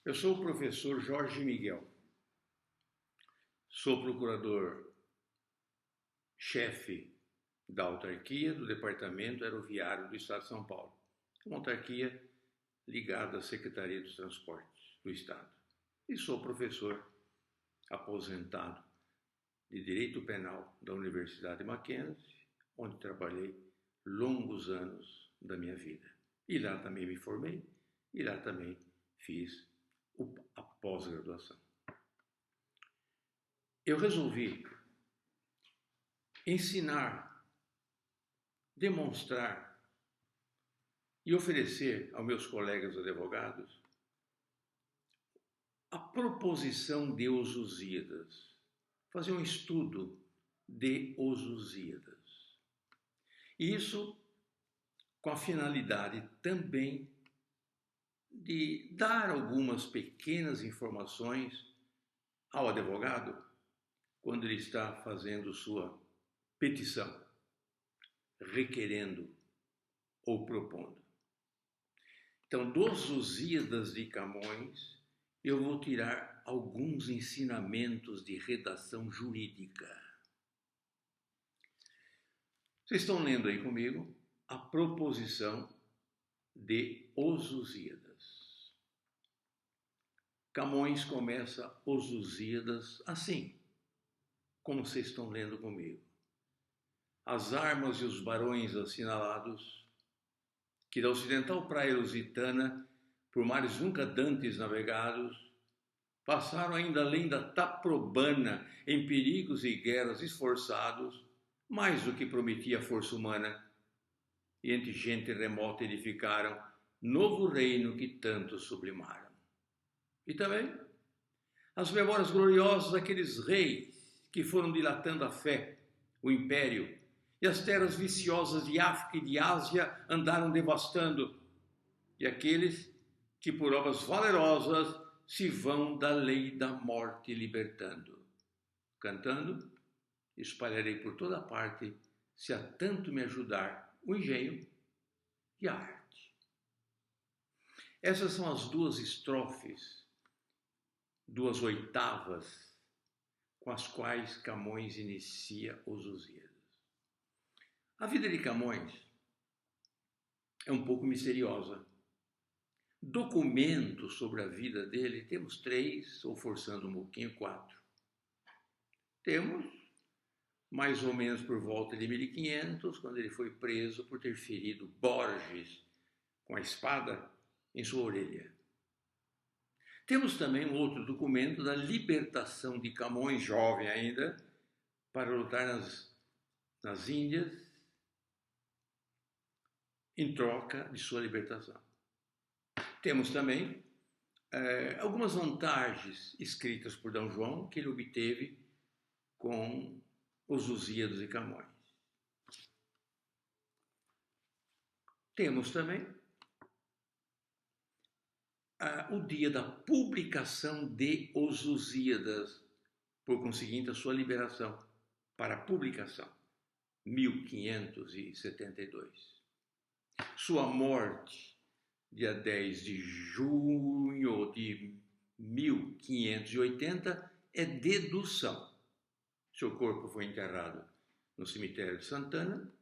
Eu sou o professor Jorge Miguel, sou procurador-chefe da autarquia do Departamento Aeroviário do Estado de São Paulo, uma autarquia ligada à Secretaria dos Transportes do Estado. E sou professor aposentado de Direito Penal da Universidade Mackenzie, onde trabalhei longos anos da minha vida. E lá também me formei, e lá também fiz a pós-graduação. Eu resolvi ensinar, demonstrar e oferecer aos meus colegas advogados a proposição de Os-Lusíadas, fazer um estudo de Os-Lusíadas. E isso com a finalidade também de dar algumas pequenas informações ao advogado quando ele está fazendo sua petição, requerendo ou propondo. Então, dos Lusíadas de Camões, eu vou tirar alguns ensinamentos de redação jurídica. Vocês estão lendo aí comigo a proposição de Os Lusíadas. Camões começa Os Lusíadas assim, como vocês estão lendo comigo. As armas e os barões assinalados, que da ocidental praia lusitana, por mares nunca dantes navegados, passaram ainda além da Taprobana, em perigos e guerras esforçados, mais do que prometia a força humana, e entre gente remota edificaram novo reino que tanto sublimaram. E também as memórias gloriosas daqueles reis que foram dilatando a fé, o império, e as terras viciosas de África e de Ásia andaram devastando, e aqueles que por obras valerosas se vão da lei da morte libertando. Cantando, espalharei por toda parte, se a tanto me ajudar o engenho e a arte. Essas são as duas estrofes, duas oitavas, com as quais Camões inicia Os Lusíadas. A vida de Camões é um pouco misteriosa. Documentos sobre a vida dele temos 3, ou forçando um pouquinho, 4. Temos mais ou menos por volta de 1500, quando ele foi preso por ter ferido Borges com a espada em sua orelha. Temos também um outro documento da libertação de Camões, jovem ainda, para lutar nas Índias, em troca de sua libertação. Temos também algumas vantagens escritas por D. João que ele obteve com Os Lusíadas de Camões. Temos também o dia da publicação de Os Lusíadas, por conseguinte a sua liberação para publicação, 1572. Sua morte, dia 10 de junho de 1580, é dedução. Seu corpo foi enterrado no cemitério de Santana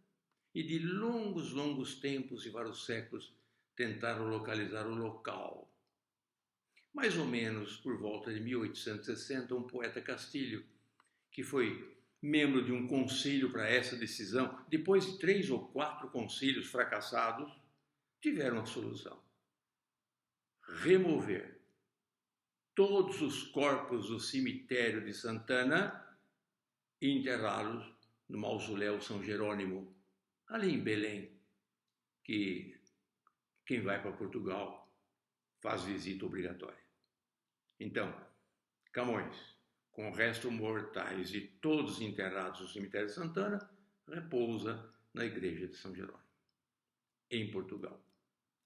e de longos tempos e vários séculos tentaram localizar o local. Mais ou menos por volta de 1860, um poeta Castilho, que foi membro de um conselho para essa decisão, depois de 3 ou 4 concílios fracassados, tiveram a solução: remover todos os corpos do cemitério de Santana e enterrá-los no mausoléu São Jerônimo, ali em Belém, que quem vai para Portugal faz visita obrigatória. Então, Camões, com restos mortais de todos enterrados no cemitério de Santana, repousa na igreja de São Jerônimo, em Portugal,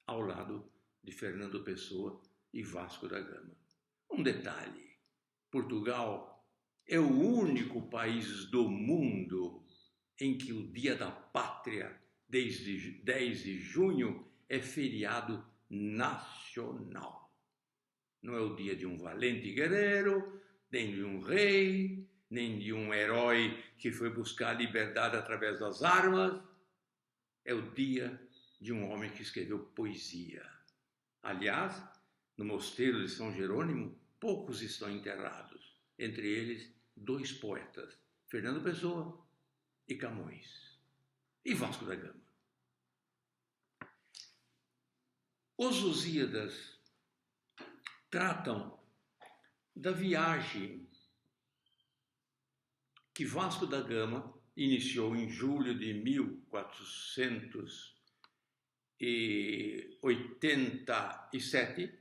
ao lado de Fernando Pessoa e Vasco da Gama. Um detalhe: Portugal é o único país do mundo em que o Dia da Pátria, desde 10 de junho, é feriado nacional. Não é o dia de um valente guerreiro, nem de um rei, nem de um herói que foi buscar a liberdade através das armas. É o dia de um homem que escreveu poesia. Aliás, no mosteiro de São Jerônimo, poucos estão enterrados, entre eles 2 poetas, Fernando Pessoa e Camões, e Vasco da Gama. Os Lusíadas tratam da viagem que Vasco da Gama iniciou em julho de 1487,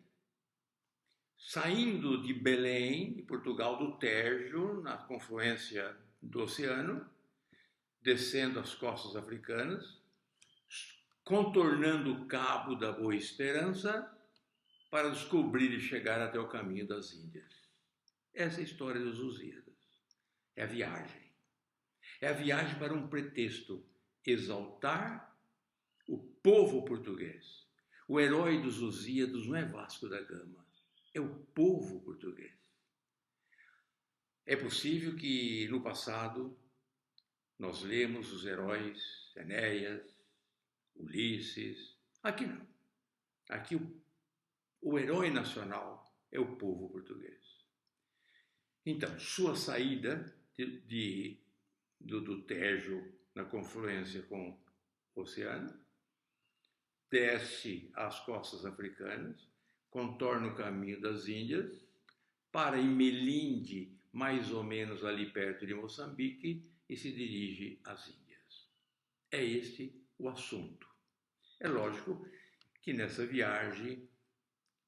saindo de Belém, de Portugal, do Tejo, na confluência do oceano, descendo as costas africanas, contornando o Cabo da Boa Esperança, para descobrir e chegar até o caminho das Índias. Essa é a história dos Lusíadas. É a viagem. É a viagem para um pretexto: exaltar o povo português. O herói dos Lusíadas não é Vasco da Gama, é o povo português. É possível que no passado nós lemos os heróis Enéas, Ulisses. Aqui não. Aqui o herói nacional é o povo português. Então, sua saída do Tejo, na confluência com o oceano, desce às costas africanas, contorna o caminho das Índias, para em Melinde, mais ou menos ali perto de Moçambique, e se dirige às Índias. É este o assunto. É lógico que nessa viagem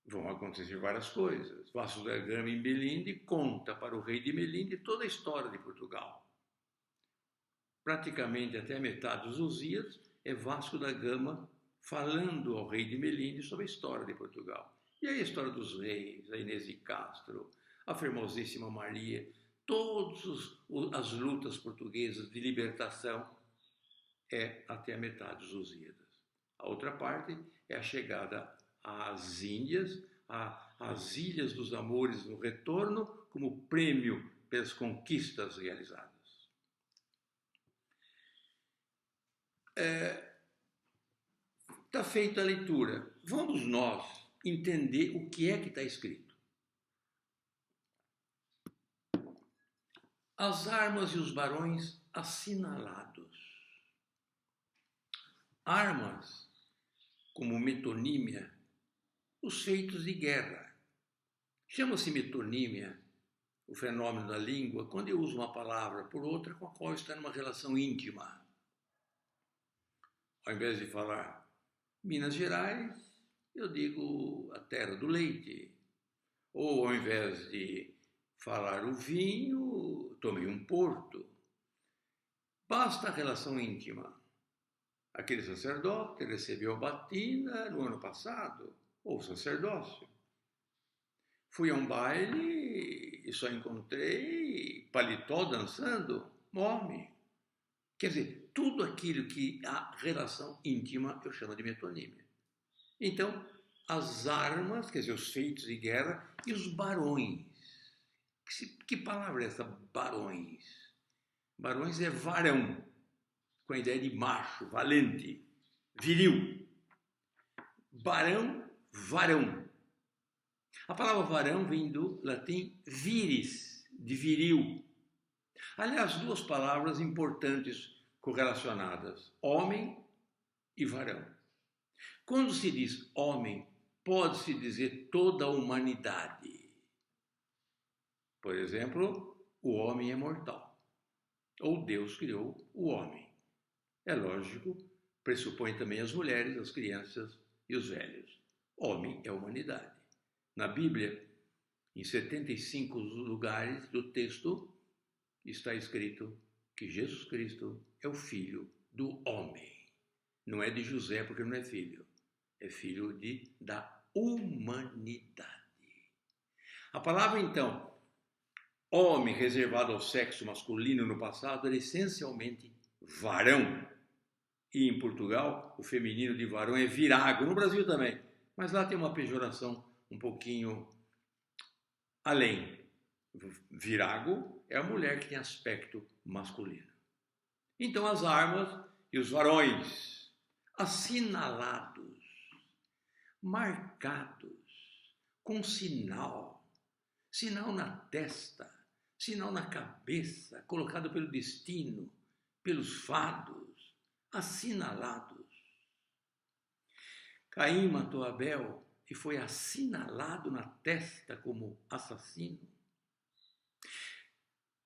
vão acontecer várias coisas. Vasco da Gama em Melinde conta para o rei de Melinde toda a história de Portugal. Praticamente até a metade dos Lusíadas é Vasco da Gama falando ao rei de Melinde sobre a história de Portugal. E aí a história dos reis, a Inês de Castro, a famosíssima Maria, todas as lutas portuguesas de libertação é até a metade dos Lusíadas. A outra parte é a chegada às Índias, às Ilhas dos Amores no retorno, como prêmio pelas conquistas realizadas. Está feita a leitura. Vamos nós entender o que é que está escrito. As armas e os barões assinalados. Armas, como metonímia, os feitos de guerra. Chama-se metonímia, o fenômeno da língua, quando eu uso uma palavra por outra com a qual está numa relação íntima. Ao invés de falar Minas Gerais, eu digo a terra do leite. Ou ao invés de falar o vinho, tomei um porto. Basta a relação íntima. Aquele sacerdote recebeu a batina no ano passado, ou sacerdócio. Fui a um baile e só encontrei paletó dançando, homem. Quer dizer, tudo aquilo que há relação íntima eu chamo de metonímia. Então, as armas, quer dizer, os feitos de guerra, e os barões. Que palavra é essa, barões? Barões é varão, com a ideia de macho, valente, viril. Barão, varão. A palavra varão vem do latim viris, de viril. Aliás, 2 palavras importantes correlacionadas, homem e varão. Quando se diz homem, pode-se dizer toda a humanidade. Por exemplo, o homem é mortal, ou Deus criou o homem. É lógico, pressupõe também as mulheres, as crianças e os velhos. Homem é a humanidade. Na Bíblia, em 75 lugares do texto, está escrito que Jesus Cristo é o filho do homem. Não é de José, porque não é filho. É filho da humanidade. A palavra, então, homem reservado ao sexo masculino no passado era essencialmente varão. E em Portugal, o feminino de varão é virago. No Brasil também. Mas lá tem uma pejoração um pouquinho Além, virago é a mulher que tem aspecto masculino. Então as armas e os varões, assinalados, marcados, com sinal na testa, sinal na cabeça, colocado pelo destino, pelos fados, assinalados. Caim matou Abel e foi assinalado na testa como assassino.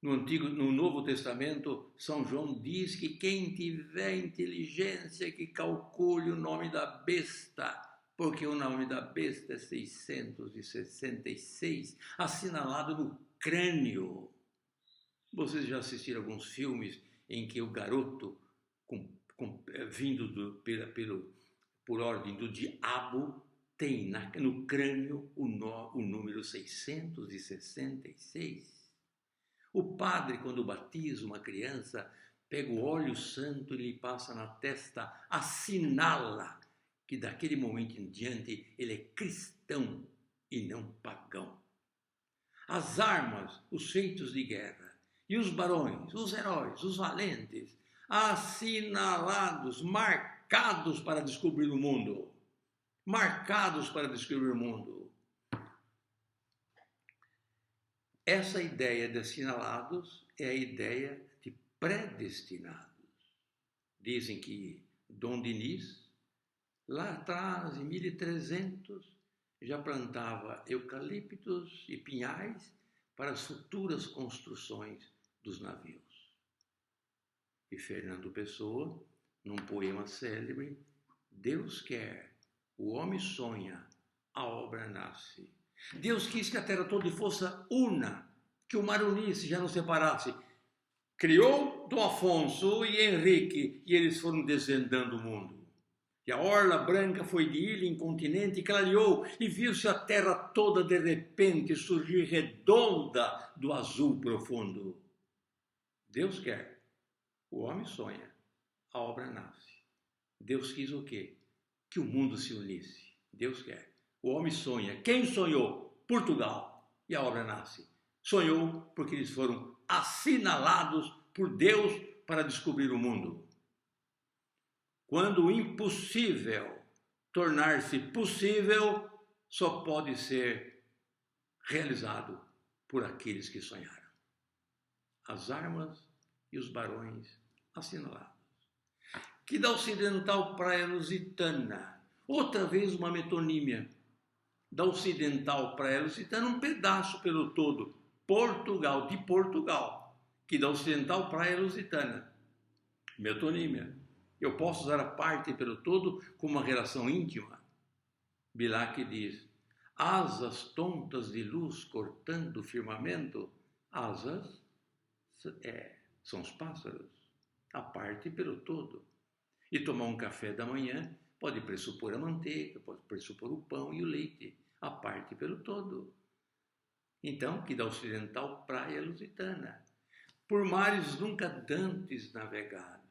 No Novo Testamento, São João diz que quem tiver inteligência que calcule o nome da besta, porque o nome da besta é 666, assinalado no crânio. Vocês já assistiram alguns filmes em que o garoto, vindo por ordem do diabo, tem no crânio o número 666. O padre, quando batiza uma criança, pega o óleo santo e lhe passa na testa, assinala que daquele momento em diante ele é cristão e não pagão. As armas, os feitos de guerra, e os barões, os heróis, os valentes, assinalados, marcados para descobrir o mundo. Marcados para descobrir o mundo. Essa ideia de assinalados é a ideia de predestinados. Dizem que Dom Dinis, lá atrás, em 1300, já plantava eucaliptos e pinhais para as futuras construções dos navios. E Fernando Pessoa, num poema célebre, Deus quer, o homem sonha, a obra nasce. Deus quis que a terra toda fosse una, que o mar unisse, já não separasse. Criou Dom Afonso e Henrique, e eles foram desvendando o mundo. E a orla branca foi de ilha em continente, e clareou, e viu-se a terra toda de repente surgir redonda do azul profundo. Deus quer, o homem sonha, a obra nasce. Deus quis o quê? Que o mundo se unisse. Deus quer. O homem sonha. Quem sonhou? Portugal. E a obra nasce. Sonhou porque eles foram assinalados por Deus para descobrir o mundo. Quando o impossível tornar-se possível, só pode ser realizado por aqueles que sonharam. As armas e os barões assinalados. Que da ocidental praia lusitana, outra vez uma metonímia. Da ocidental praia lusitana, um pedaço pelo todo, Portugal, de Portugal, que da ocidental praia lusitana, metonímia. Eu posso usar a parte pelo todo como uma relação íntima. Bilac diz, asas tontas de luz cortando o firmamento, asas são os pássaros, a parte pelo todo. E tomar um café da manhã pode pressupor a manteiga, pode pressupor o pão e o leite, a parte pelo todo. Então, que da ocidental praia lusitana, por mares nunca dantes navegados.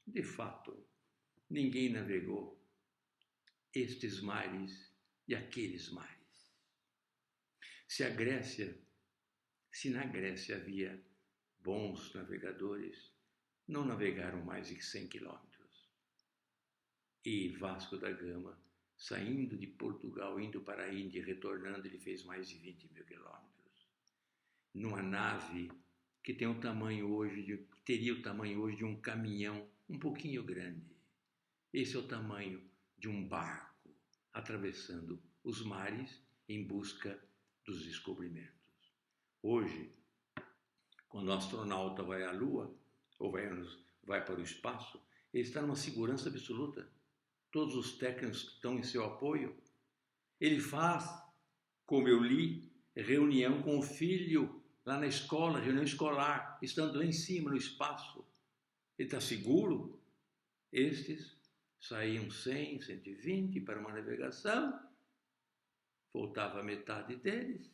De fato, ninguém navegou estes mares e aqueles mares. Se na Grécia havia bons navegadores, não navegaram mais de 100 quilômetros. E Vasco da Gama, saindo de Portugal, indo para a Índia e retornando, ele fez mais de 20 mil quilômetros. Numa nave que tem teria o tamanho hoje de um caminhão um pouquinho grande. Esse é o tamanho de um barco, atravessando os mares em busca dos descobrimentos. Hoje, quando o astronauta vai à Lua, ou vai para o espaço, ele está numa segurança absoluta. Todos os técnicos que estão em seu apoio. Ele faz, como eu li, reunião com o filho lá na escola, reunião escolar, estando lá em cima no espaço. Ele está seguro? Estes saíam 100, 120 para uma navegação, voltava a metade deles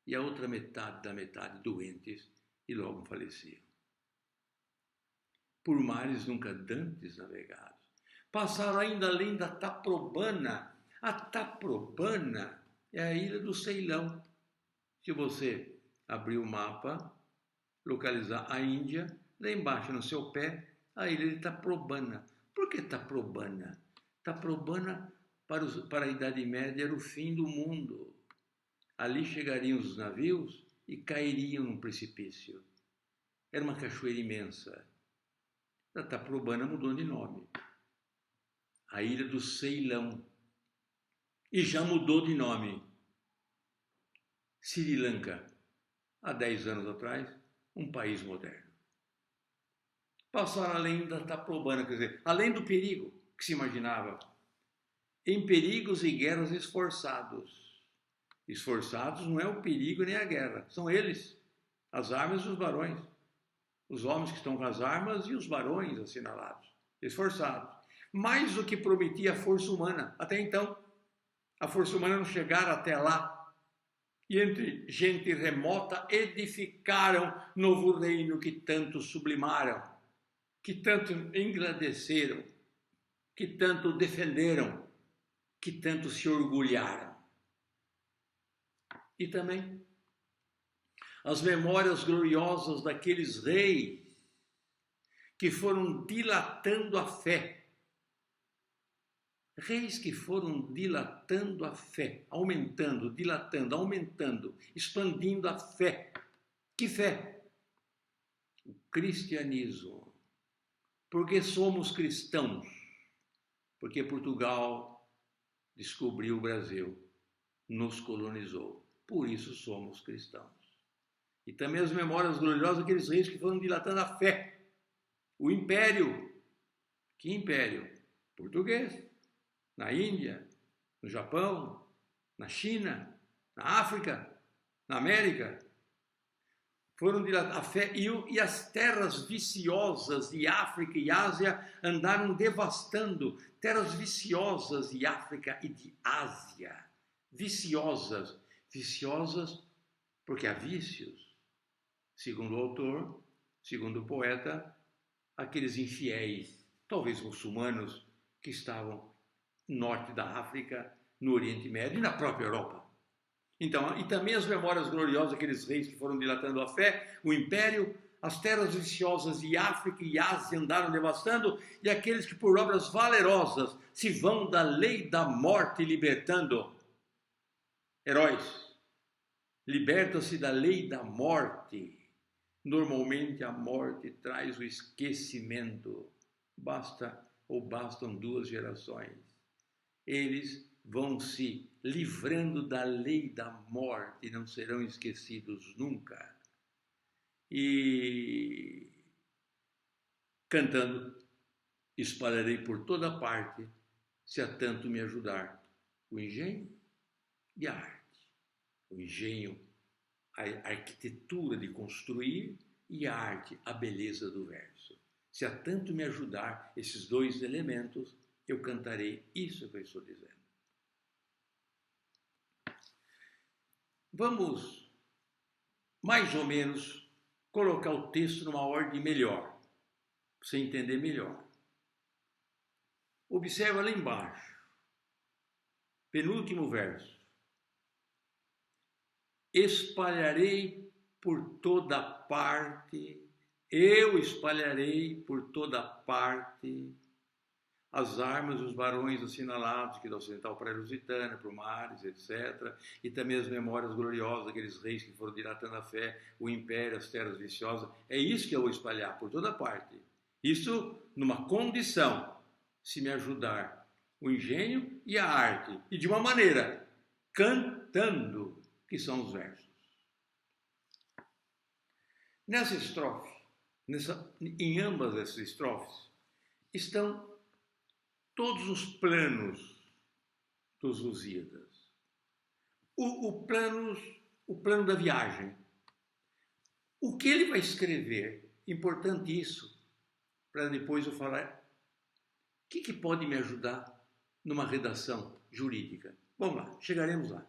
e a outra metade da metade doentes e logo faleciam. Por mares nunca dantes navegados. Passaram ainda além da Taprobana. A Taprobana é a ilha do Ceilão. Se você abrir o mapa, localizar a Índia, lá embaixo no seu pé, a ilha de Taprobana. Por que Taprobana? Taprobana, para a Idade Média, era o fim do mundo. Ali chegariam os navios e cairiam num precipício. Era uma cachoeira imensa. A Taprobana mudou de nome. A ilha do Ceilão. E já mudou de nome. Sri Lanka, há 10 anos atrás, um país moderno. Passaram além da Taprobana, quer dizer, além do perigo que se imaginava, em perigos e guerras esforçados. Esforçados não é o perigo nem a guerra, são eles, as armas e os barões. Os homens que estão com as armas e os barões assinalados, esforçados. Mais do que prometia a força humana, até então. A força humana não chegara até lá. E entre gente remota edificaram novo reino que tanto sublimaram, que tanto engrandeceram, que tanto defenderam, que tanto se orgulharam. E também as memórias gloriosas daqueles reis que foram dilatando a fé. Reis que foram dilatando a fé, aumentando, dilatando, aumentando, expandindo a fé. Que fé? O cristianismo. Porque somos cristãos. Porque Portugal descobriu o Brasil, nos colonizou. Por isso somos cristãos. E também as memórias gloriosas daqueles reis que foram dilatando a fé. O império. Que império? Português. Na Índia, no Japão, na China, na África, na América. Foram dilatando a fé e as terras viciosas de África e Ásia andaram devastando. Terras viciosas de África e de Ásia. Viciosas. Viciosas porque há vícios. Segundo o autor, segundo o poeta, aqueles infiéis, talvez muçulmanos, que estavam no norte da África, no Oriente Médio e na própria Europa. Então, e também as memórias gloriosas daqueles reis que foram dilatando a fé, o império, as terras viciosas de África e Ásia andaram devastando, e aqueles que por obras valerosas se vão da lei da morte libertando. Heróis, libertam-se da lei da morte. Normalmente a morte traz o esquecimento. Bastam 2 gerações. Eles vão se livrando da lei da morte e não serão esquecidos nunca. E cantando, espalharei por toda parte, se a tanto me ajudar, o engenho e a arte. O engenho, a arquitetura de construir, e a arte, a beleza do verso. Se a tanto me ajudar esses 2 elementos, eu cantarei isso que eu estou dizendo. Vamos, mais ou menos, colocar o texto numa ordem melhor, para você entender melhor. Observa lá embaixo, penúltimo verso. Espalharei por toda parte, eu espalharei por toda parte as armas dos barões assinalados, que da ocidental para a lusitana, por mares, etc. E também as memórias gloriosas daqueles reis que foram dilatando a fé, o império, as terras viciosas. É isso que eu vou espalhar por toda parte. Isso numa condição, se me ajudar o engenho e a arte. E de uma maneira, cantando, que são os versos. Nessa estrofe, em ambas essas estrofes, estão todos os planos dos Lusíadas. O plano da viagem. O que ele vai escrever, importante isso, para depois eu falar, o que pode me ajudar numa redação jurídica? Vamos lá, chegaremos lá.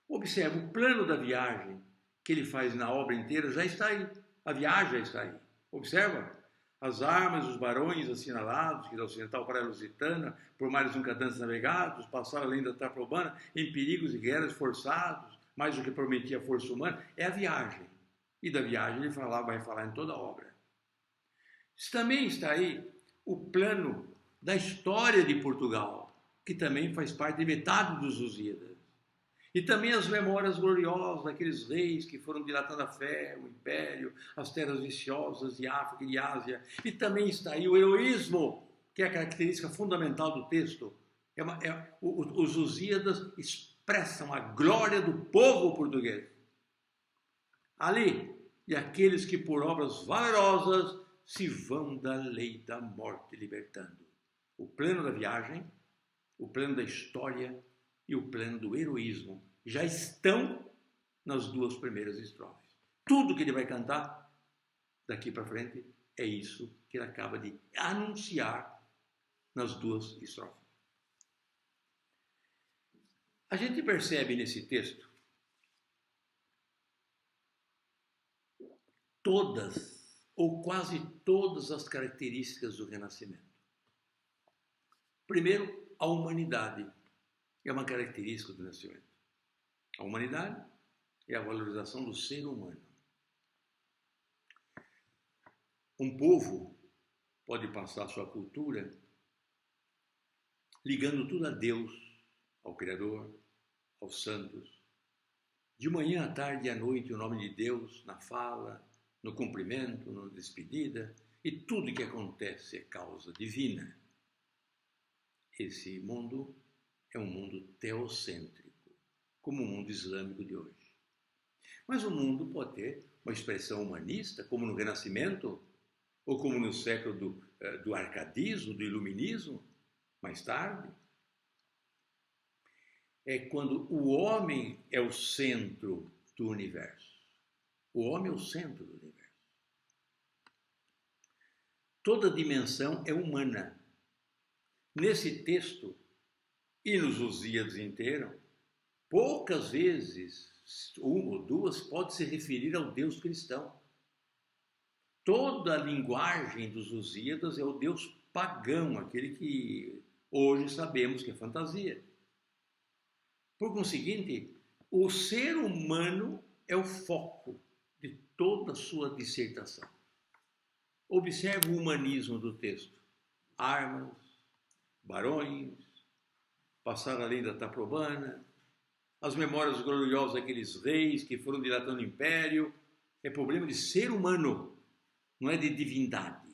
Observe, o plano da viagem que ele faz na obra inteira já está aí. A viagem já está aí. Observa? As armas, os barões assinalados, que da ocidental para a lusitana, por mares nunca antes navegados, passaram além da Taprobana, em perigos e guerras forçados, mais do que prometia a força humana, é a viagem. E da viagem ele vai falar em toda a obra. Também está aí o plano da história de Portugal, que também faz parte de metade dos Lusíadas. E também as memórias gloriosas daqueles reis que foram dilatando a fé, o império, as terras viciosas de África e de Ásia. E também está aí o heroísmo, que é a característica fundamental do texto. Os Lusíadas expressam a glória do povo português. Ali, e aqueles que por obras valerosas se vão da lei da morte libertando. O plano da viagem, o plano da história e o plano do heroísmo já estão nas duas primeiras estrofes. Tudo que ele vai cantar daqui para frente é isso que ele acaba de anunciar nas duas estrofes. A gente percebe nesse texto todas ou quase todas as características do Renascimento. Primeiro, a humanidade é uma característica do Renascimento. A humanidade é a valorização do ser humano. Um povo pode passar sua cultura ligando tudo a Deus, ao Criador, aos santos. De manhã à tarde e à noite, o nome de Deus na fala, no cumprimento, na despedida, e tudo que acontece é causa divina. Esse mundo é um mundo teocêntrico, como o mundo islâmico de hoje. Mas o mundo pode ter uma expressão humanista, como no Renascimento, ou como no século do arcadismo, do iluminismo, mais tarde. É quando o homem é o centro do universo. O homem é o centro do universo. Toda dimensão é humana. Nesse texto, e nos Lusíadas inteiros, poucas vezes, uma ou duas, pode se referir ao Deus cristão. Toda a linguagem dos Lusíadas é o Deus pagão, aquele que hoje sabemos que é fantasia. Por conseguinte, o ser humano é o foco de toda a sua dissertação. Observe o humanismo do texto. Armas, barões, passar além da Taprobana, as memórias gloriosas daqueles reis que foram dilatando o império. É problema de ser humano, não é de divindade.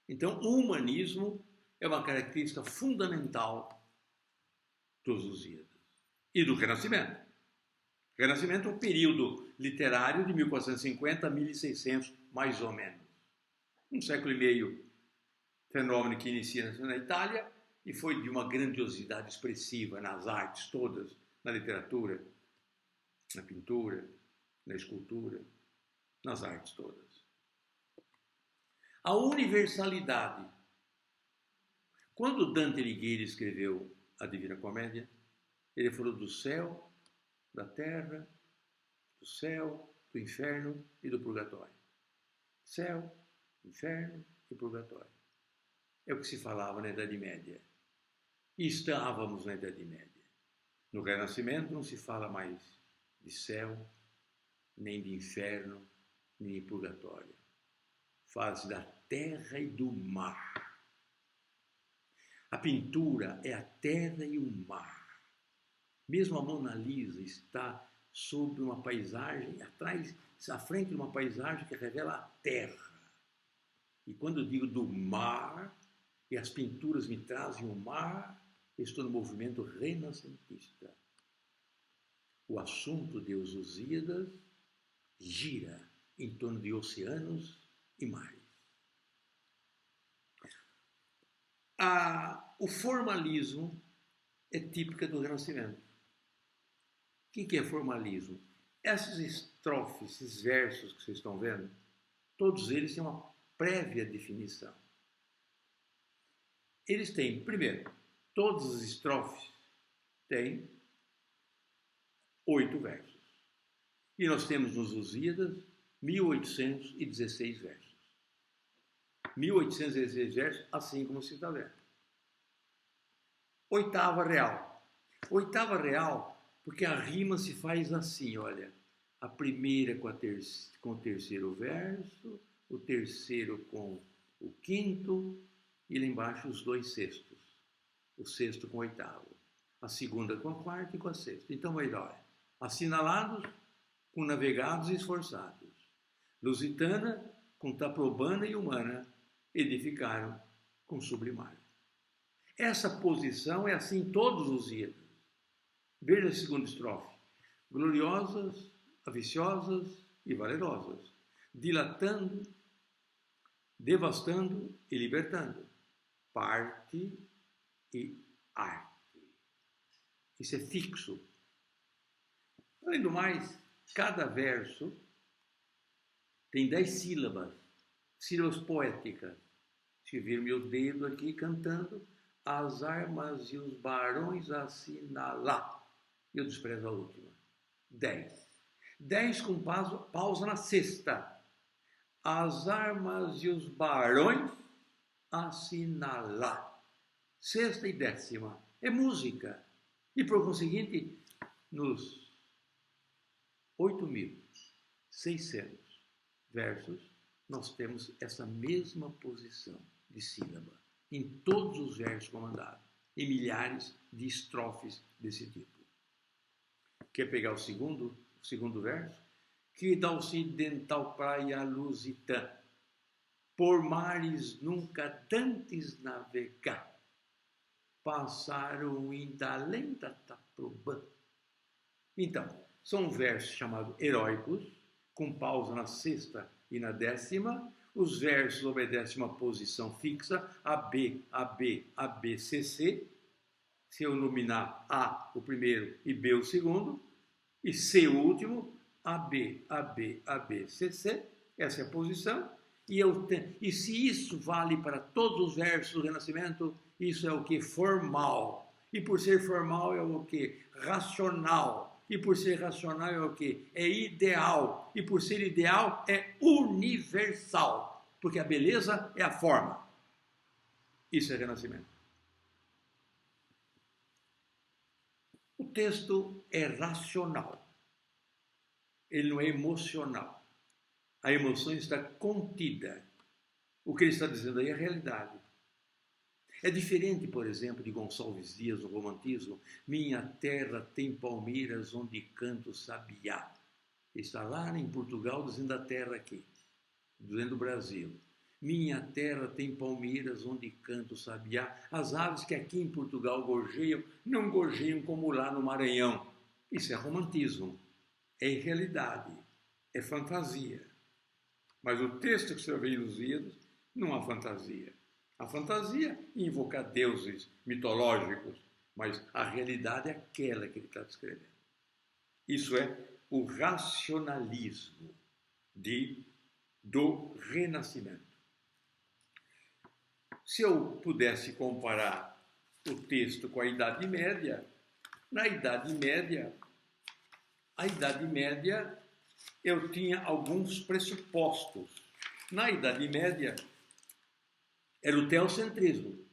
Então, o humanismo é uma característica fundamental dos Lusíadas e do Renascimento. O Renascimento é um período literário de 1450 a 1600, mais ou menos. Um século e meio, fenômeno que inicia na Itália e foi de uma grandiosidade expressiva nas artes todas, na literatura, na pintura, na escultura, nas artes todas. A universalidade. Quando Dante Alighieri escreveu a Divina Comédia, ele falou do céu, da terra, do céu, do inferno e do purgatório. Céu, inferno e purgatório. É o que se falava na Idade Média. E estávamos na Idade Média. No Renascimento não se fala mais de céu, nem de inferno, nem de purgatório. Fala-se da terra e do mar. A pintura é a terra e o mar. Mesmo a Mona Lisa está sobre uma paisagem, à frente de uma paisagem que revela a terra. E quando eu digo do mar, e as pinturas me trazem o mar, eu estou no movimento renascentista. O assunto de Os Lusíadas gira em torno de oceanos e mares. O formalismo é típica do Renascimento. O que é formalismo? Essas estrofes, esses versos que vocês estão vendo, todos eles têm uma prévia definição. Eles têm, primeiro, todas as estrofes têm 8 versos. E nós temos nos Lusíadas 1816 versos. 1816 versos, assim como se está vendo. Oitava real. Oitava real Porque a rima se faz assim, olha, a primeira com o terceiro verso, o terceiro com o quinto, e lá embaixo os dois sextos. O sexto com o oitavo. A segunda com a quarta e com a sexta. Então, olha, assinalados com navegados e esforçados. Lusitana com Taprobana e Humana edificaram com Sublimar. Essa posição é assim em todos os idos. Veja a segunda estrofe. Gloriosas, aviciosas e valerosas, dilatando, devastando e libertando. Parte e arte. Isso é fixo. Além do mais, cada verso tem 10 sílabas poéticas. Se vir meu dedo aqui cantando, as armas e os barões assinalar. Eu desprezo a última. 10. 10 com pausa na sexta. As armas e os barões assinalar. Sexta e décima. É música. E por conseguinte, nos 8.600 versos, nós temos essa mesma posição de sílaba em todos os versos comandados, em milhares de estrofes desse tipo. Quer pegar o segundo verso? Que da ocidental praia Lusitã, por mares nunca dantes navegar, passaram ainda além da Taprobã. Então, são versos chamados heróicos, com pausa na sexta e na décima. Os versos obedecem uma posição fixa, AB, AB, AB, CC. Se eu nominar A o primeiro e B o segundo, e C o último, AB, AB, AB, CC. Essa é a posição. E se isso vale para todos os versos do Renascimento, isso é o que? Formal. E por ser formal é o que? Racional. E por ser racional é o quê? É ideal. E por ser ideal é universal. Porque a beleza é a forma. Isso é Renascimento. O texto é racional. Ele não é emocional. A emoção está contida. O que ele está dizendo aí é a realidade. É diferente, por exemplo, de Gonçalves Dias, no romantismo. Minha terra tem palmeiras onde canto sabiá. Ele está lá em Portugal dizendo a terra aqui, dizendo o Brasil. Minha terra tem palmeiras onde canto sabiá. As aves que aqui em Portugal gorjeiam, não gorjeiam como lá no Maranhão. Isso é romantismo, é irrealidade, é fantasia. Mas o texto que você vê nos idos não há fantasia. A fantasia é invocar deuses mitológicos, mas a realidade é aquela que ele está descrevendo. Isso é o racionalismo do Renascimento. Se eu pudesse comparar o texto com a Idade Média, na Idade Média, eu tinha alguns pressupostos. Na Idade Média, era o teocentrismo.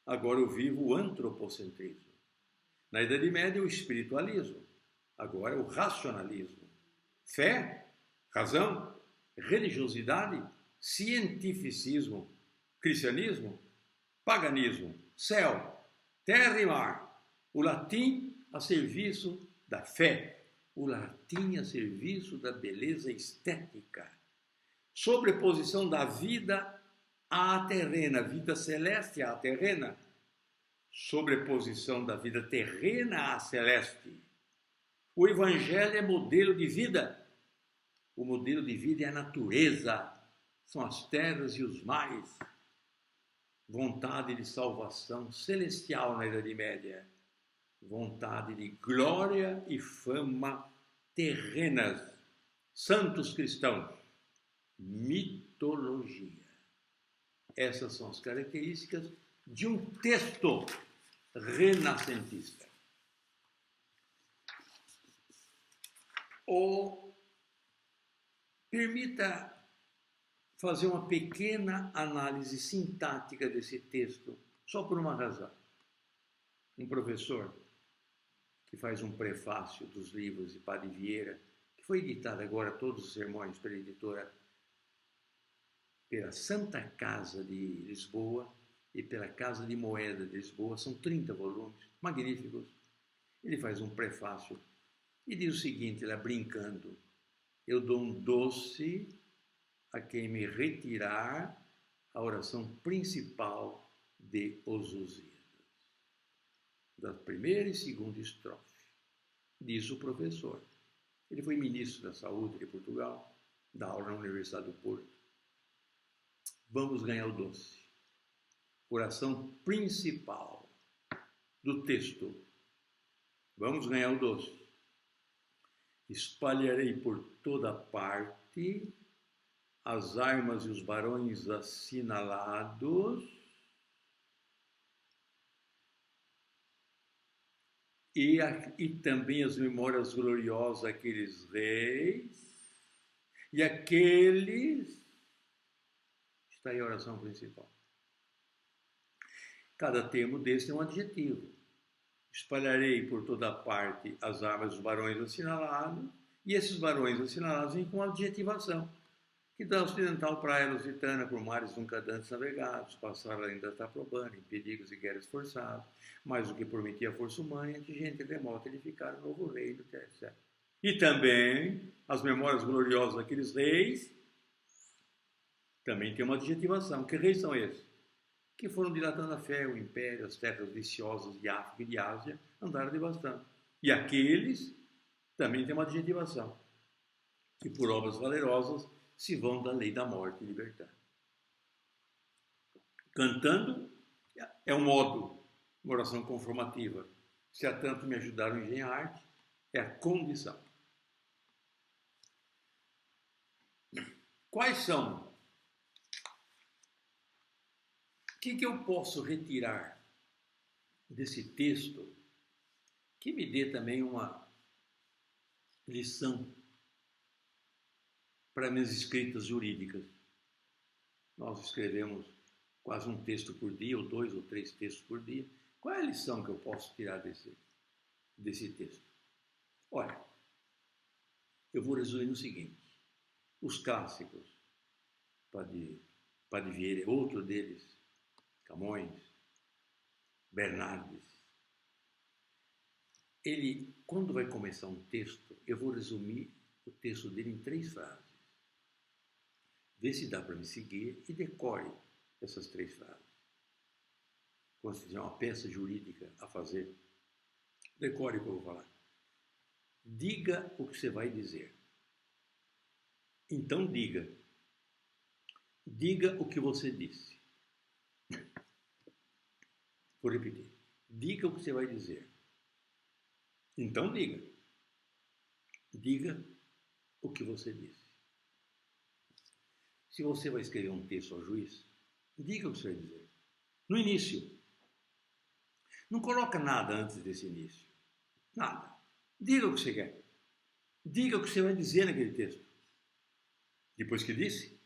Agora eu vivo o antropocentrismo. Na Idade Média, o espiritualismo. Agora é o racionalismo. Fé, razão, religiosidade, cientificismo, cristianismo, paganismo, céu, terra e mar. O latim a serviço da fé. O latim a serviço da beleza estética. Sobreposição da vida à terrena, vida celeste à terrena, sobreposição da vida terrena à celeste. O Evangelho é modelo de vida. O modelo de vida é a natureza, são as terras e os mares. Vontade de salvação celestial na Idade Média. Vontade de glória e fama terrenas. Santos cristãos. Mitologia. Essas são as características de um texto renascentista. Permita fazer uma pequena análise sintática desse texto, só por uma razão. Um professor que faz um prefácio dos livros de Padre Vieira, que foi editado agora, todos os sermões pela editora, pela Santa Casa de Lisboa e pela Casa de Moeda de Lisboa, são 30 volumes, magníficos. Ele faz um prefácio e diz o seguinte, ele brincando, eu dou um doce a quem me retirar a oração principal de Os Lusíadas, da primeira e segunda estrofe, diz o professor. Ele foi ministro da Saúde de Portugal, dá aula na Universidade do Porto. Vamos ganhar o doce. Oração principal do texto. Vamos ganhar o doce. Espalharei por toda parte as armas e os barões assinalados e também as memórias gloriosas daqueles reis e aqueles... Está aí a oração principal. Cada termo desse é um adjetivo. Espalharei por toda parte as armas dos barões assinalados, e esses barões assinalados vêm com adjetivação, que da ocidental praia lusitana por mares nunca antes navegados, passar além da Taprobana, em perigos e guerras forçadas, mais do que prometia a força humana, de gente remota edificar o novo reino, etc. E também as memórias gloriosas daqueles reis, também tem uma adjetivação. Que reis são esses? Que foram dilatando a fé, o império, as terras viciosas de África e de Ásia, andaram devastando. E aqueles também tem uma adjetivação, que por obras valerosas se vão da lei da morte e libertar. Cantando é um modo, uma oração conformativa. Se há tanto me ajudaram a engenhar arte, é a condição. Quais são? O que eu posso retirar desse texto que me dê também uma lição para minhas escritas jurídicas? Nós escrevemos quase um texto por dia, ou 2 ou 3 textos por dia. Qual é a lição que eu posso tirar desse texto? Olha, eu vou resumir no seguinte. Os clássicos, Padre Vieira, outro deles, Camões, Bernardes, ele, quando vai começar um texto, eu vou resumir o texto dele em 3 frases. Vê se dá para me seguir e decore essas 3 frases. Quando você tiver uma peça jurídica a fazer, decore o que eu vou falar. Diga o que você vai dizer. Então diga. Diga o que você disse. Vou repetir. Diga o que você vai dizer. Então diga. Diga o que você disse. Se você vai escrever um texto ao juiz, diga o que você vai dizer. No início. Não coloca nada antes desse início. Nada. Diga o que você quer. Diga o que você vai dizer naquele texto. Depois que disse,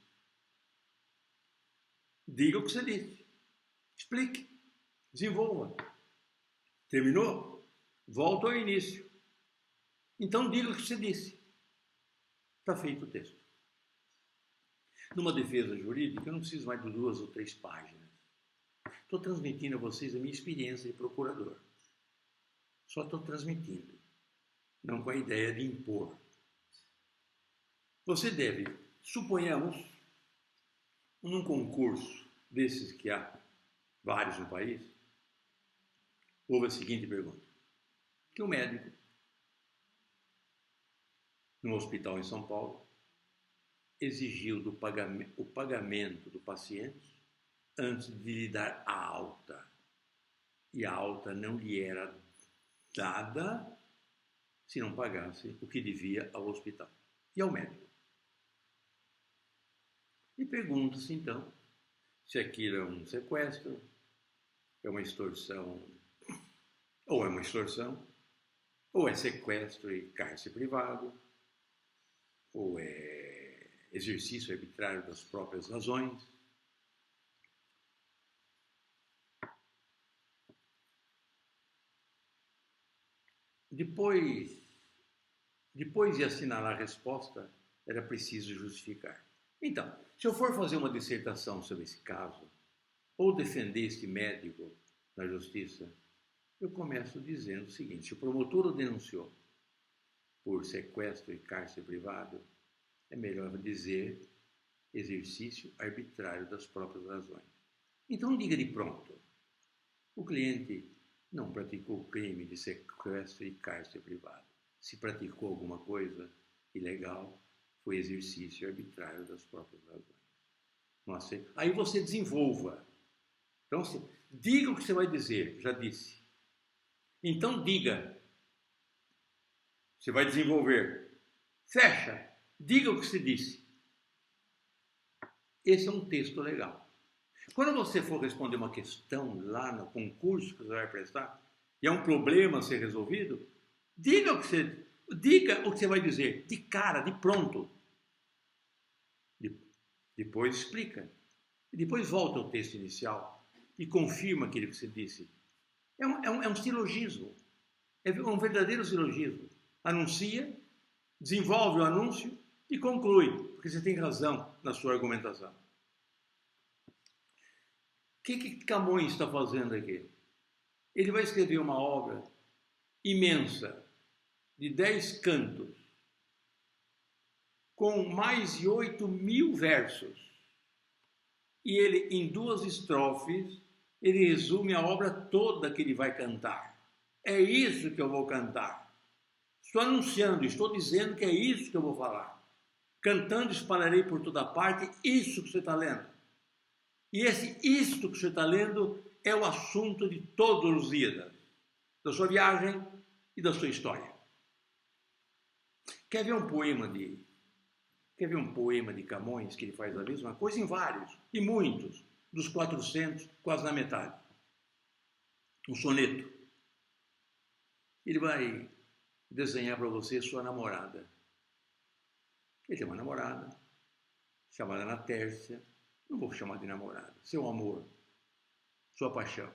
diga o que você disse. Explique. Desenvolva. Terminou? Volta ao início. Então diga o que você disse. Está feito o texto. Numa defesa jurídica, eu não preciso mais de 2 ou 3 páginas. Estou transmitindo a vocês a minha experiência de procurador. Só estou transmitindo. Não com a ideia de impor. Você deve, suponhamos, num concurso desses que há vários no país, houve a seguinte pergunta. Que um médico, num hospital em São Paulo, exigiu o pagamento do paciente antes de lhe dar a alta. E a alta não lhe era dada se não pagasse o que devia ao hospital e ao médico. E pergunta-se, então, se aquilo é um sequestro, é uma extorsão, ou é uma extorsão, ou é sequestro e cárcere privado, ou é exercício arbitrário das próprias razões. depois, depois de assinalar a resposta, era preciso justificar. Então, se eu for fazer uma dissertação sobre esse caso, ou defender este médico na justiça, eu começo dizendo o seguinte: se o promotor o denunciou por sequestro e cárcere privado, é melhor dizer exercício arbitrário das próprias razões. Então diga de pronto: o cliente não praticou crime de sequestro e cárcere privado. Se praticou alguma coisa ilegal, foi exercício arbitrário das próprias razões. Não aceito. Aí você desenvolva. Então, diga o que você vai dizer, já disse. Então diga. Você vai desenvolver. Fecha. Diga o que você disse. Esse é um texto legal. Quando você for responder uma questão lá no concurso que você vai prestar, e é um problema a ser resolvido, diga o que você vai dizer, de cara, de pronto. Depois explica. E depois volta ao texto inicial e confirma aquilo que você disse. É um silogismo. É um verdadeiro silogismo. Anuncia, desenvolve o anúncio e conclui, porque você tem razão na sua argumentação. O que Camões está fazendo aqui? Ele vai escrever uma obra imensa, de 10 cantos, com mais de 8.000 versos. E ele, em 2 estrofes, ele resume a obra toda que ele vai cantar. É isso que eu vou cantar. Estou anunciando, estou dizendo que é isso que eu vou falar. Cantando espalharei por toda parte isso que você está lendo. E isto que você está lendo é o assunto de todos os dias, da sua viagem e da sua história. Quer ver um poema de Camões que ele faz a mesma coisa em vários, e muitos, dos 400, quase na metade. Um soneto. Ele vai desenhar para você sua namorada. Ele tem uma namorada, chamada Ana Tércia. Não vou chamar de namorada. Seu amor, sua paixão.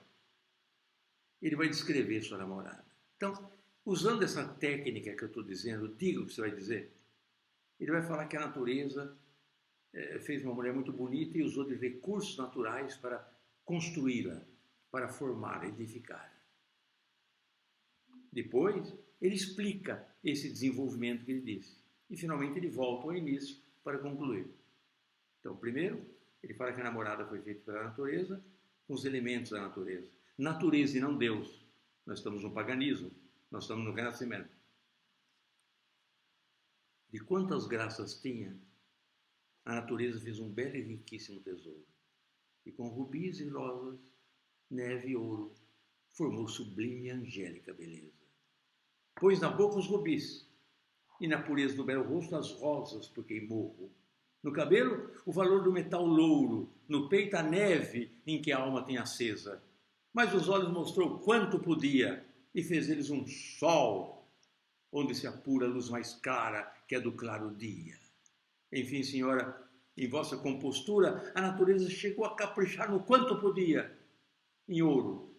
Ele vai descrever sua namorada. Então, usando essa técnica que eu estou dizendo, diga o que você vai dizer. Ele vai falar que a natureza fez uma mulher muito bonita e usou de recursos naturais para construí-la, para formá-la, edificar. Depois, ele explica esse desenvolvimento que ele disse. E, finalmente, ele volta ao início para concluir. Então, primeiro, ele fala que a namorada foi feita pela natureza, com os elementos da natureza. Natureza e não Deus. Nós estamos no paganismo, nós estamos no renascimento. De quantas graças tinha, a natureza fez um belo e riquíssimo tesouro. E com rubis e rosas, neve e ouro, formou sublime e angélica beleza. Pôs na boca os rubis, e na pureza do belo rosto as rosas, por queimou. No cabelo, o valor do metal louro, no peito a neve em que a alma tem acesa. Mas os olhos mostrou quanto podia, e fez eles um sol, onde se apura a luz mais clara, que é do claro dia. Enfim, senhora, em vossa compostura, a natureza chegou a caprichar no quanto podia, em ouro,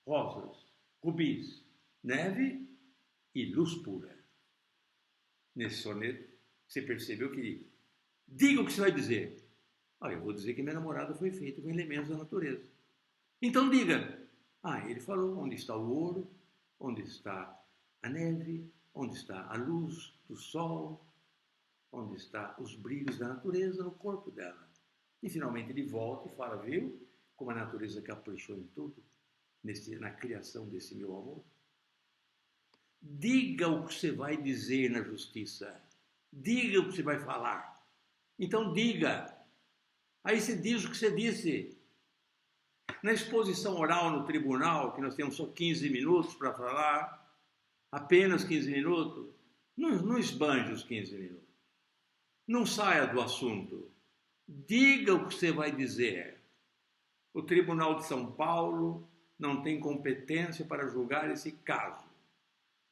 rosas, rubis, neve e luz pura. Nesse soneto, você percebeu que diga o que você vai dizer. Eu vou dizer que minha namorada foi feita com elementos da natureza. Então diga. Ele falou onde está o ouro, onde está a neve, onde está a luz do sol, onde está os brilhos da natureza no corpo dela. E finalmente ele volta e fala, viu como a natureza caprichou em tudo, na criação desse meu amor? Diga o que você vai dizer na justiça. Diga o que você vai falar. Então diga. Aí você diz o que você disse. Na exposição oral no tribunal, que nós temos só 15 minutos para falar, apenas 15 minutos, não esbanje os 15 minutos. Não saia do assunto. Diga o que você vai dizer. O Tribunal de São Paulo não tem competência para julgar esse caso.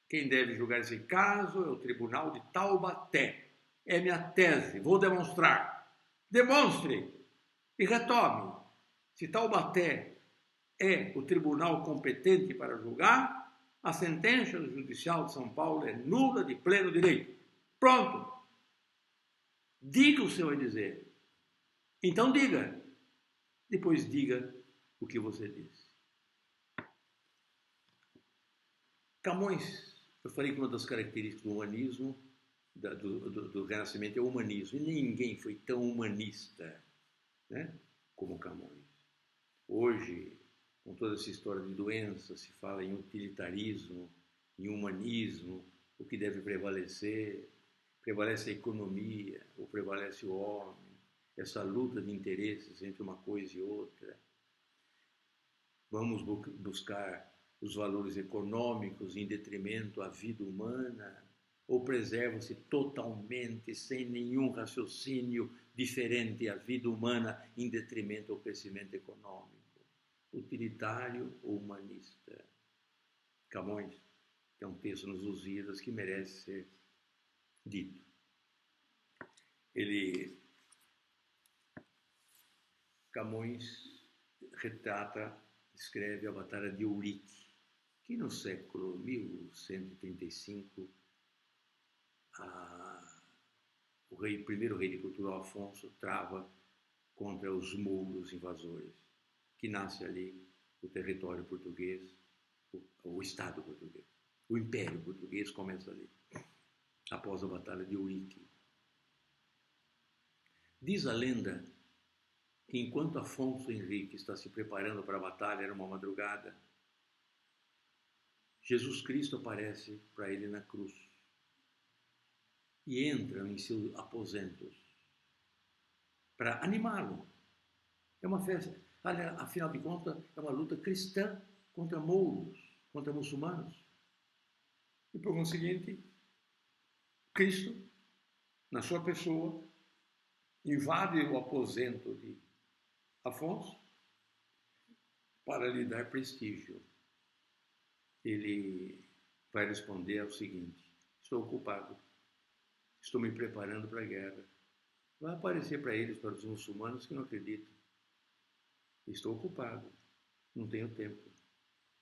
Quem deve julgar esse caso é o Tribunal de Taubaté. É minha tese, vou demonstrar. Demonstre e retome. Se Taubaté é o tribunal competente para julgar, A sentença judicial de São Paulo é nula de pleno direito. Pronto. Diga o que você vai dizer. Então diga. Depois diga o que você disse. Camões, eu falei que uma das características do humanismo, do Renascimento, é o humanismo. E ninguém foi tão humanista, né, como Camões. Hoje, com toda essa história de doença, se fala em utilitarismo, em humanismo, o que deve prevalecer. Prevalece a economia, ou prevalece o homem, essa luta de interesses entre uma coisa e outra. Vamos buscar os valores econômicos em detrimento à vida humana, ou preserva-se totalmente, sem nenhum raciocínio diferente, a vida humana em detrimento ao crescimento econômico? Utilitário ou humanista? Camões tem um texto nos Lusíadas que merece ser dito. Camões retrata, escreve a Batalha de Ourique, que no século 1135 o primeiro rei de Portugal, Afonso, trava contra os mouros invasores, que nasce ali o território português, o Estado português. O Império Português começa ali, após a Batalha de Ourique. Diz a lenda que enquanto Afonso Henrique está se preparando para a batalha, era uma madrugada, Jesus Cristo aparece para ele na cruz e entra em seus aposentos para animá-lo. É uma festa, afinal de contas, é uma luta cristã contra mouros, contra muçulmanos. E por conseguinte, Cristo, na sua pessoa, invade o aposento de Afonso para lhe dar prestígio. Ele vai responder ao seguinte: estou ocupado, estou me preparando para a guerra. Vai aparecer para eles, para os muçulmanos que não acreditam. Estou ocupado, não tenho tempo.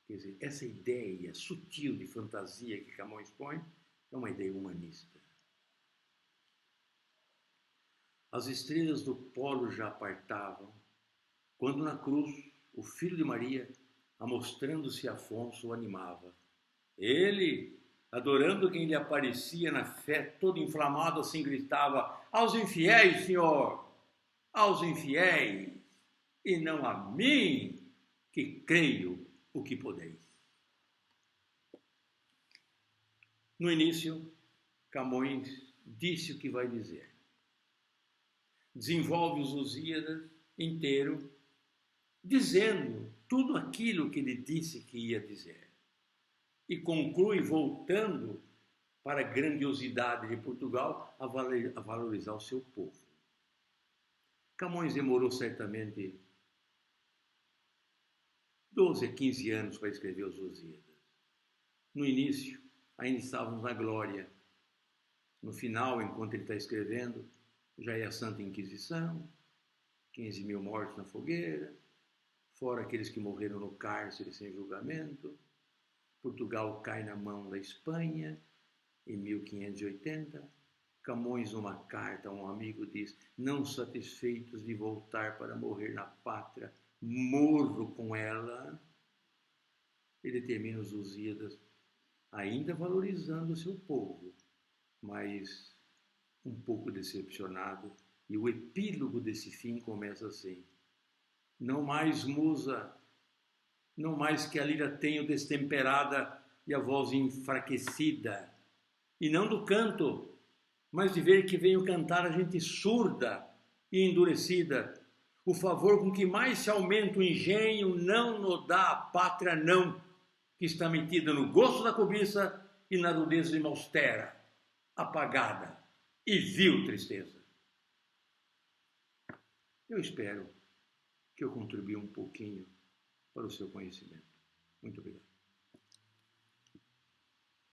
Quer dizer, essa ideia sutil de fantasia que Camões põe é uma ideia humanista. As estrelas do polo já apartavam, quando na cruz o filho de Maria, amostrando-se a Afonso, o animava. Ele, adorando quem lhe aparecia na fé, todo inflamado, assim gritava: aos infiéis, Senhor, aos infiéis, e não a mim, que creio o que podeis. No início, Camões disse o que vai dizer. Desenvolve os Lusíadas inteiro, dizendo tudo aquilo que ele disse que ia dizer. E conclui voltando para a grandiosidade de Portugal a valorizar o seu povo. Camões demorou certamente 12 a 15 anos para escrever os Lusíadas. No início, ainda estávamos na glória. No final, enquanto ele está escrevendo, já é a Santa Inquisição, 15 mil mortos na fogueira, fora aqueles que morreram no cárcere sem julgamento. Portugal cai na mão da Espanha em 1580. Camões, numa carta a um amigo, diz: não satisfeitos de voltar para morrer na pátria, morro com ela. Ele termina os Lusíadas ainda valorizando o seu povo, mas um pouco decepcionado. E o epílogo desse fim começa assim: não mais musa, não mais que a lira tenho destemperada e a voz enfraquecida, e não do canto, mas de ver que venho cantar a gente surda e endurecida. O favor com que mais se aumenta o engenho não nos dá a pátria não, que está metida no gosto da cobiça e na rudeza de uma austera, apagada e vil tristeza. Eu espero que eu contribua um pouquinho para o seu conhecimento. Muito obrigado.